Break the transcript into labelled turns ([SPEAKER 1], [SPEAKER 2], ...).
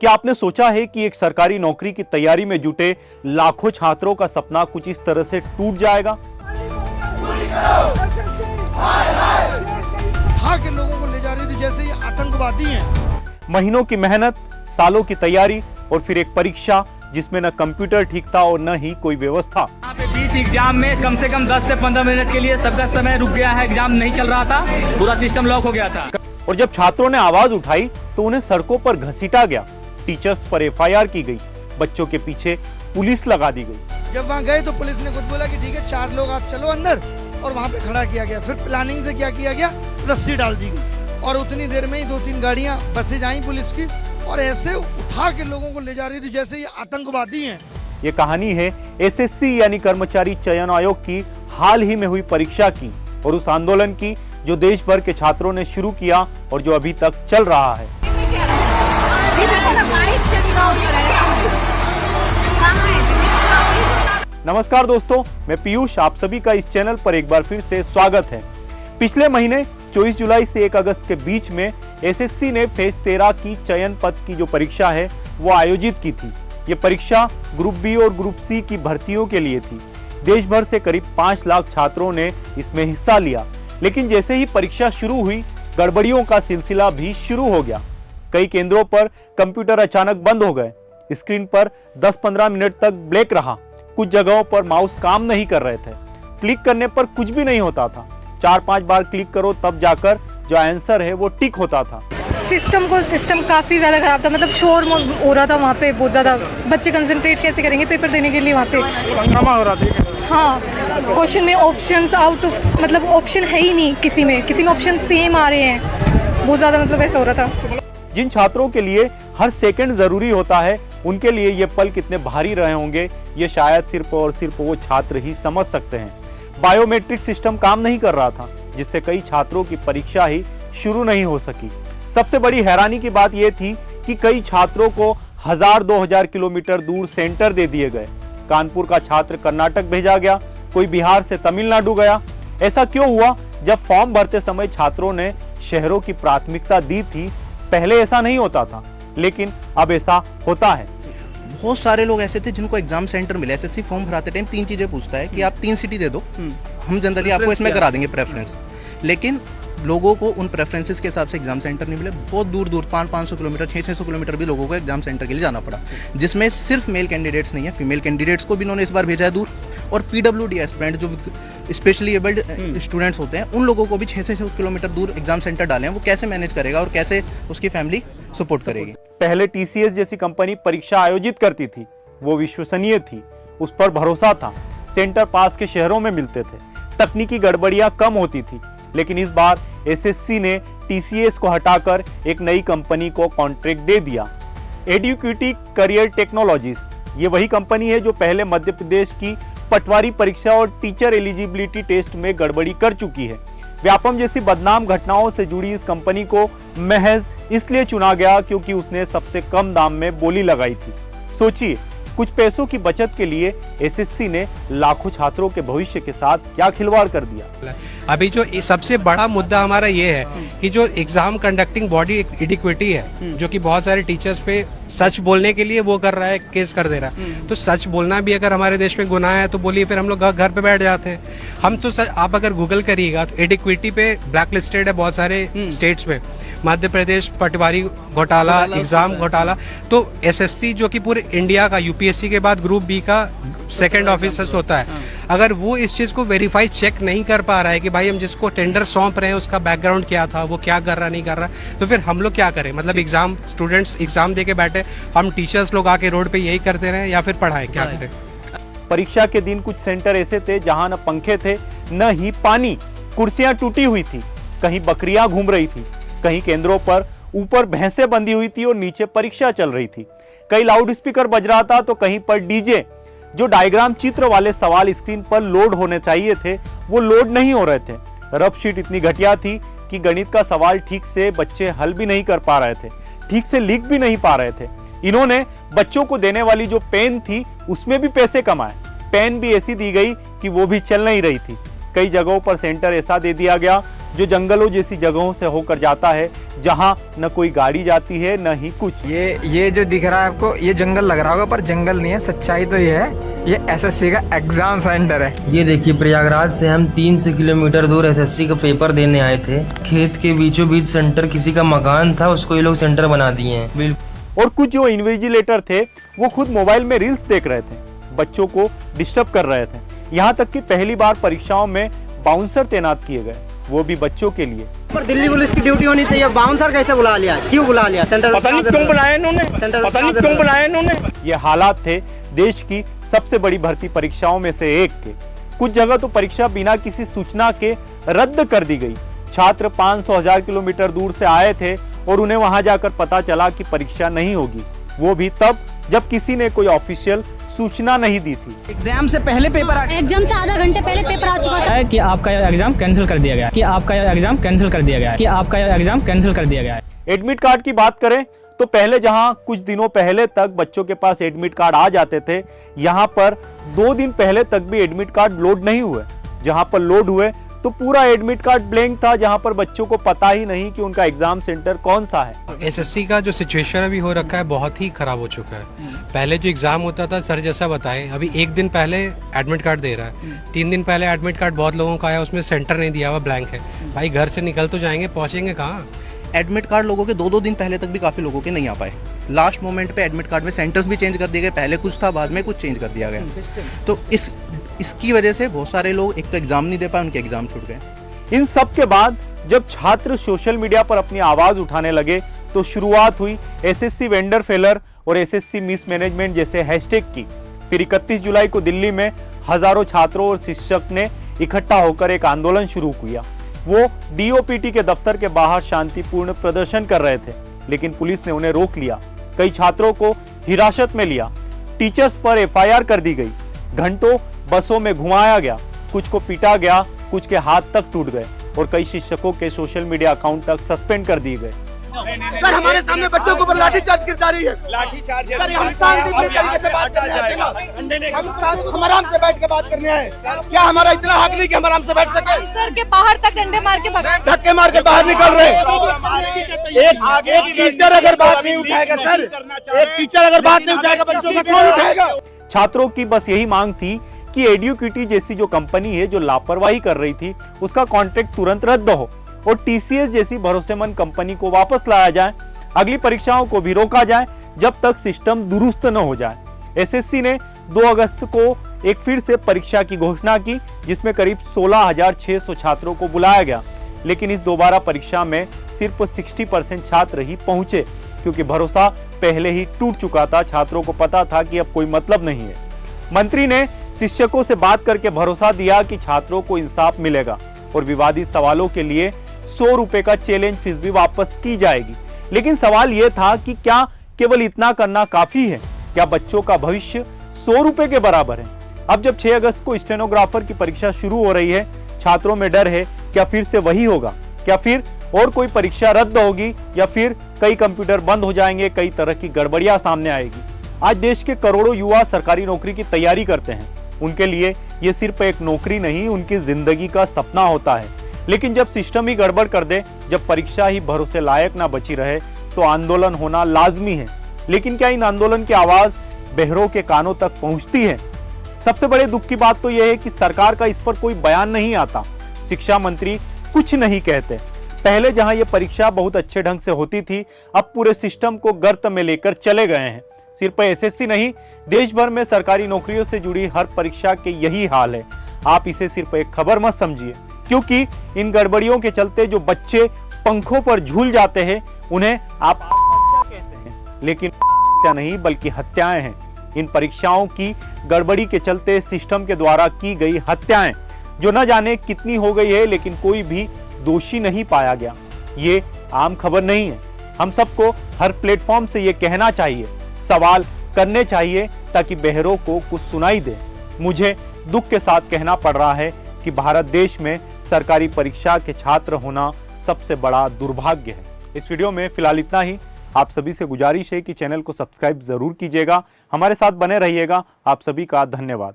[SPEAKER 1] क्या आपने सोचा है कि एक सरकारी नौकरी की तैयारी में जुटे लाखों छात्रों का सपना कुछ इस तरह से टूट जाएगा?
[SPEAKER 2] उठा के लोगों को ले जा रही थी जैसे ये आतंकवादी हैं।
[SPEAKER 1] महीनों की मेहनत, सालों की तैयारी और फिर एक परीक्षा जिसमें न कंप्यूटर ठीक था और न ही कोई व्यवस्था।
[SPEAKER 3] यहाँ पे बीच एग्जाम में कम से कम 10 से 15 मिनट के लिए सबका समय रुक गया है। एग्जाम नहीं चल रहा था, पूरा सिस्टम लॉक हो गया था।
[SPEAKER 1] और जब छात्रों ने आवाज उठाई तो उन्हें सड़कों पर घसीटा गया, टीचर्स पर एफआईआर की गई, बच्चों के पीछे पुलिस लगा दी गई।
[SPEAKER 2] जब वहाँ गए तो पुलिस ने कुछ बोला कि ठीक है 4 लोग आप चलो अंदर, और वहाँ पे खड़ा किया गया। फिर प्लानिंग से क्या किया गया, रस्सी डाल दी गई और उतनी देर में ही 2-3 गाड़ियाँ बसें आई पुलिस की और ऐसे उठा के लोगों को ले जा रही थी जैसे ये आतंकवादी हैं।
[SPEAKER 1] ये कहानी है एसएससी यानी कर्मचारी चयन आयोग की हाल ही में हुई परीक्षा की और उस आंदोलन की जो देश भर के छात्रों ने शुरू किया और जो अभी तक चल रहा है। नमस्कार दोस्तों, मैं पीयूष, आप सभी का इस चैनल पर एक बार फिर से स्वागत है। पिछले महीने 24 जुलाई से 1 अगस्त के बीच में एसएससी ने फेज 13 की चयन पद की जो परीक्षा है वो आयोजित की थी। ये परीक्षा ग्रुप बी और ग्रुप सी की भर्तियों के लिए थी। देश भर से करीब 5 लाख छात्रों ने इसमें हिस्सा लिया, लेकिन जैसे ही परीक्षा शुरू हुई गड़बड़ियों का सिलसिला भी शुरू हो गया। कई केंद्रों पर कंप्यूटर अचानक बंद हो गए, स्क्रीन पर 10-15 मिनट तक ब्लैक रहा, कुछ जगहों पर माउस काम नहीं कर रहे थे, क्लिक करने पर कुछ भी नहीं होता था, 4-5 बार क्लिक करो तब जाकर जो आंसर है वो टिक होता था।
[SPEAKER 4] सिस्टम काफ़ी ज़्यादा ख़राब था, मतलब शोर हो रहा था वहाँ पे बहुत ज़्यादा। बच्चे कंसंट्रेट कैसे करेंगे पेपर देने के लिए वहाँ पे?
[SPEAKER 1] हंगामा हो रहा था।
[SPEAKER 4] हाँ, क्वेश्चन में ऑप्शंस आउट ऑफ, मतलब ऑप्शन है ही नहीं, किसी में ऑप्शन सेम आ रहे हैं, बहुत ज़्यादा मतलब ऐसा हो रहा था।
[SPEAKER 1] जिन छात्रों के लिए हर सेकंड जरूरी होता है उनके लिए ये पल कितने भारी रहे होंगे ये शायद सिर्फ और सिर्फ वो छात्र ही समझ सकते हैं। बायोमेट्रिक सिस्टम काम नहीं कर रहा था, जिससे कई छात्रों की परीक्षा ही शुरू नहीं हो सकी। सबसे बड़ी हैरानी की बात यह थी कि कई छात्रों को 1000-2000 किलोमीटर दूर सेंटर दे दिए गए। कानपुर का छात्र कर्नाटक भेजा गया, कोई बिहार से तमिलनाडु गया। ऐसा क्यों हुआ? जब फॉर्म भरते समय छात्रों ने शहरों की प्राथमिकता दी थी। पहले ऐसा नहीं होता था, लेकिन अब ऐसा होता है।
[SPEAKER 5] बहुत सारे लोग ऐसे थे जिनको एग्जाम सेंटर मिले। एसएससी फॉर्म भराते टाइम 3 चीजें पूछता है कि आप 3 सिटी दे दो, हम जनरली आपको इसमें करा देंगे प्रेफरेंस। लेकिन लोगों को उन प्रेफरेंसेस के हिसाब से एग्जाम सेंटर नहीं मिले। बहुत दूर दूर 500 किलोमीटर 600 किलोमीटर भी लोगों को एग्जाम सेंटर के लिए जाना पड़ा, जिसमें सिर्फ मेल कैंडिडेट्स नहीं है, फीमेल कैंडिडेट्स को भी इन्होंने इस बार भेजा है दूर। और पीडब्ल्यूडी एस्पिरेंट जो स्पेशली एबल्ड स्टूडेंट्स होते हैं उन लोगों को भी 600 किलोमीटर दूर एग्जाम सेंटर डाले हैं। वो कैसे मैनेज करेगा और कैसे उसकी फैमिली सपोर्ट करेगी?
[SPEAKER 1] पहले टीसीएस जैसी कंपनी परीक्षा आयोजित करती थी, वो विश्वसनीय थी, उस पर भरोसा था, सेंटर पास के शहरों में मिलते थे, तकनीकी गड़बड़ियां कम होती थी। लेकिन इस बार एसएससी ने टीसीएस को हटाकर एक नई कंपनी को कॉन्ट्रैक्ट दे दिया, एडुकेटी करियर टेक्नोलॉजीज। ये वही कंपनी है जो पहले मध्य प्रदेश की पटवारी परीक्षा और टीचर एलिजिबिलिटी टेस्ट में गड़बड़ी कर चुकी है। व्यापम जैसी बदनाम घटनाओं से जुड़ी इस कंपनी को महज इसलिए चुना गया क्योंकि उसने सबसे कम दाम में बोली लगाई थी। सोचिए, कुछ पैसों की बचत के लिए एसएससी ने लाखों छात्रों के भविष्य के साथ क्या खिलवाड़ कर दिया।
[SPEAKER 6] अभी जो सबसे बड़ा मुद्दा हमारा ये है कि जो एग्जाम कंडक्टिंग बॉडी इडिक्विटी है, जो कि बहुत सारे टीचर्स पे सच बोलने के लिए वो कर रहा है, केस कर दे रहा है। तो सच बोलना भी अगर हमारे देश में गुनाह है तो बोलिए, फिर हम लोग घर पे बैठ जाते हैं। हम तो आप अगर गूगल करिएगा तो इडिक्विटी पे ब्लैक लिस्टेड है बहुत सारे स्टेट्स में, मध्य प्रदेश पटवारी घोटाला, एग्जाम घोटाला। तो एसएससी जो कि पूरे इंडिया का यूपीएससी के बाद ग्रुप बी का सेकंड ऑफिसर्स होता है, अगर वो इस चीज को वेरीफाई चेक नहीं कर पा रहा है कि भाई हम जिसको टेंडर सौंप रहे हैं उसका बैकग्राउंड क्या था, वो क्या कर रहा नहीं कर रहा, तो फिर हम लोग क्या करें? मतलब एग्जाम स्टूडेंट्स एग्जाम दे के बैठे, हम टीचर्स लोग आके रोड पे यही करते रहे या फिर पढ़ाएं, क्या करें?
[SPEAKER 1] परीक्षा के दिन कुछ सेंटर ऐसे थे जहां न पंखे थे न ही पानी, कुर्सियां टूटी हुई थी, कहीं बकरियां घूम रही थी, कहीं केंद्रों पर ऊपर भैंसें बंधी हुई थी और नीचे परीक्षा चल रही थी, कहीं लाउड स्पीकर बज रहा था तो कहीं पर डीजे। जो डायग्राम चित्र वाले सवाल स्क्रीन पर लोड होने चाहिए थे वो लोड नहीं हो रहे थे। रफ शीट इतनी घटिया थी कि गणित का सवाल ठीक से बच्चे हल भी नहीं कर पा रहे थे, ठीक से लिख भी नहीं पा रहे थे। इन्होंने बच्चों को देने वाली जो पेन थी उसमें भी पैसे कमाए, पेन भी ऐसी दी गई कि वो भी चल नहीं रही थी। कई जगहों पर सेंटर ऐसा दे दिया गया जो जंगलों जैसी जगहों से होकर जाता है, जहां न कोई गाड़ी जाती है न ही कुछ।
[SPEAKER 7] ये जो दिख रहा है आपको, ये जंगल लग रहा होगा पर जंगल नहीं है, सच्चाई तो ये है, ये एसएससी का एग्जाम सेंटर है।
[SPEAKER 8] ये देखिए, प्रयागराज से हम 300 किलोमीटर दूर एसएससी का पेपर देने आए थे। खेत के बीचों बीच सेंटर, किसी का मकान था, उसको ये लोग सेंटर बना दिए हैं। बिल्कुल।
[SPEAKER 1] और कुछ जो इन्विजिलेटर थे वो खुद मोबाइल में रील्स देख रहे थे, बच्चों को डिस्टर्ब कर रहे थे। यहाँ तक कि पहली बार परीक्षाओं में बाउंसर तैनात किए गए, वो भी बच्चों के लिए।
[SPEAKER 9] पर दिल्ली पुलिस की ड्यूटी होनी चाहिए, बाउंसर कैसे बुला लिया, क्यों बुला लिया? सेंटर
[SPEAKER 3] पता नहीं क्यों बुलाया इन्होंने, पता नहीं क्यों बुलाया इन्होंने।
[SPEAKER 1] ये हालात थे देश की सबसे बड़ी भर्ती परीक्षाओं में से एक के। कुछ जगह तो परीक्षा बिना किसी सूचना के रद्द कर दी गई। छात्र 500,000 किलोमीटर दूर से आए थे और उन्हें वहां जाकर पता चला कि परीक्षा नहीं होगी, वो भी तब जब किसी ने कोई ऑफिशियल सूचना नहीं दी थी।
[SPEAKER 9] एग्जाम से पहले पेपर
[SPEAKER 10] एग्जाम से आधा घंटे पहले पेपर आ चुका था
[SPEAKER 3] कि आपका एग्जाम कैंसिल कर दिया गया, कि आपका एग्जाम कैंसिल कर दिया गया, कि आपका एग्जाम कैंसिल कर दिया गया है।
[SPEAKER 1] एडमिट कार्ड की बात करें तो पहले जहां कुछ दिनों पहले तक बच्चों के पास एडमिट कार्ड आ जाते थे, यहां पर 2 दिन पहले तक भी एडमिट कार्ड लोड नहीं हुए। जहां पर लोड हुए तो पूरा एडमिट कार्ड ब्लैंक था, जहां पर बच्चों को पता ही नहीं कि उनका एग्जाम सेंटर कौन सा है।
[SPEAKER 6] एसएससी का जो सिचुएशन अभी हो रखा है बहुत ही खराब हो चुका है। पहले जो एग्जाम होता था, सर जैसा बताए, अभी 1 दिन पहले एडमिट कार्ड दे रहा है, 3 दिन पहले एडमिट कार्ड बहुत लोगों का आया, उसमें सेंटर नहीं दिया हुआ, ब्लैंक है। भाई घर से निकल तो जाएंगे, पहुंचेंगे कहाँ?
[SPEAKER 5] एडमिट कार्ड लोगों के 2-2 दिन पहले तक भी काफ़ी लोगों के नहीं आ पाए। लास्ट मोमेंट पे एडमिट कार्ड में सेंटर्स भी चेंज कर दिए गए, पहले कुछ था, बाद में कुछ चेंज कर दिया गया। तो इसकी वजह से बहुत सारे लोग एक तो एग्जाम नहीं दे पाए, उनके एग्जाम छूट गए।
[SPEAKER 1] इन सब के बाद जब छात्र सोशल मीडिया पर अपनी आवाज उठाने लगे तो शुरुआत हुई एसएससी वेंडर फेलर और एसएससी मिसमैनेजमेंट जैसे हैशटैग की। फिर 31 जुलाई को दिल्ली में हजारों छात्रों और शिक्षक ने इकट्ठा होकर एक आंदोलन शुरू किया। वो डीओपीटी के दफ्तर के बाहर शांतिपूर्ण प्रदर्शन कर रहे थे, लेकिन पुलिस ने उन्हें रोक लिया। कई छात्रों को हिरासत में लिया, टीचर्स पर एफआईआर कर दी गई, घंटों बसों में घुमाया गया, कुछ को पीटा गया, कुछ के हाथ तक टूट गए और कई शिक्षकों के सोशल मीडिया अकाउंट तक सस्पेंड कर दिए गए।
[SPEAKER 2] सर हमारे सामने बच्चों के ऊपर लाठीचार्ज की जा रही है। लाठीचार्ज सर, हम शांतिपूर्ण तरीके से बात करने आए थे, हम आराम से बैठ के बात करने आए। क्या हमारा इतना हक नहीं कि हम आराम से बैठ सके?
[SPEAKER 4] सर के बाहर तक डंडे मार के भगा,
[SPEAKER 2] धक्के मार के बाहर निकल रहे। एक टीचर अगर बात नहीं उठाएगा, सर एक टीचर अगर बात नहीं उठाएगा, बच्चों का कौन उठाएगा?
[SPEAKER 1] छात्रों की बस यही मांग थी कि एड्यूकिटी जैसी जो कंपनी है जो लापरवाही कर रही थी, उसका कॉन्ट्रैक्ट तुरंत रद्द हो और टीसीएस जैसी भरोसेमंद कंपनी को वापस लाया जाए। अगली परीक्षाओं को भी रोका जाए जब तक सिस्टम दुरुस्त न हो जाए। एसएससी ने 2 अगस्त को एक फिर से परीक्षा की घोषणा की, जिसमें करीब 16,600 छात्रों को बुलाया गया, लेकिन इस दोबारा परीक्षा में सिर्फ 60% छात्र ही पहुंचे, क्योंकि भरोसा पहले ही टूट चुका था। छात्रों को पता था कि अब कोई मतलब नहीं है। मंत्री ने शिक्षकों से बात करके भरोसा दिया कि छात्रों को इंसाफ मिलेगा और विवादित सवालों के लिए 100 रुपए का चैलेंज फीस भी वापस की जाएगी। लेकिन सवाल यह था कि क्या केवल इतना करना काफी है? क्या बच्चों का भविष्य 100 रुपए के बराबर है? अब जब 6 अगस्त को स्टेनोग्राफर की परीक्षा शुरू हो रही है, छात्रों में डर है, क्या फिर से वही होगा? क्या फिर और कोई परीक्षा रद्द होगी या फिर कई कंप्यूटर बंद हो जाएंगे, कई तरह की गड़बड़ियां सामने आएगी? आज देश के करोड़ों युवा सरकारी नौकरी की तैयारी करते हैं। उनके लिए ये सिर्फ एक नौकरी नहीं, उनकी जिंदगी का सपना होता है। लेकिन जब सिस्टम ही गड़बड़ कर दे, जब परीक्षा ही भरोसे लायक ना बची रहे, तो आंदोलन होना लाजमी है। लेकिन क्या इन आंदोलन की आवाज बहरों के कानों तक पहुंचती है? सबसे बड़े दुख की बात तो यह है कि सरकार का इस पर कोई बयान नहीं आता। शिक्षा मंत्री कुछ नहीं कहते। पहले जहां यह परीक्षा बहुत अच्छे ढंग से होती थी, अब पूरे सिस्टम को गर्त में लेकर चले गए हैं। सिर्फ एसएससी नहीं, देश भर में सरकारी नौकरियों से जुड़ी हर परीक्षा के यही हाल है। आप इसे सिर्फ एक खबर मत समझिए, क्योंकि इन गड़बड़ियों के चलते जो बच्चे पंखों पर झूल जाते हैं, उन्हें आप आत्महत्या कहते हैं, लेकिन हत्या नहीं बल्कि हत्याएं हैं। इन परीक्षाओं की गड़बड़ी के चलते सिस्टम के द्वारा की गई हत्याएं, जो न जाने कितनी हो गई है, लेकिन कोई भी दोषी नहीं पाया गया। ये आम खबर नहीं है। हम सबको हर प्लेटफॉर्म से ये कहना चाहिए, सवाल करने चाहिए, ताकि बहरों को कुछ सुनाई दे। मुझे दुख के साथ कहना पड़ रहा है कि भारत देश में सरकारी परीक्षा के छात्र होना सबसे बड़ा दुर्भाग्य है। इस वीडियो में फिलहाल इतना ही। आप सभी से गुजारिश है कि चैनल को सब्सक्राइब जरूर कीजिएगा, हमारे साथ बने रहिएगा। आप सभी का धन्यवाद।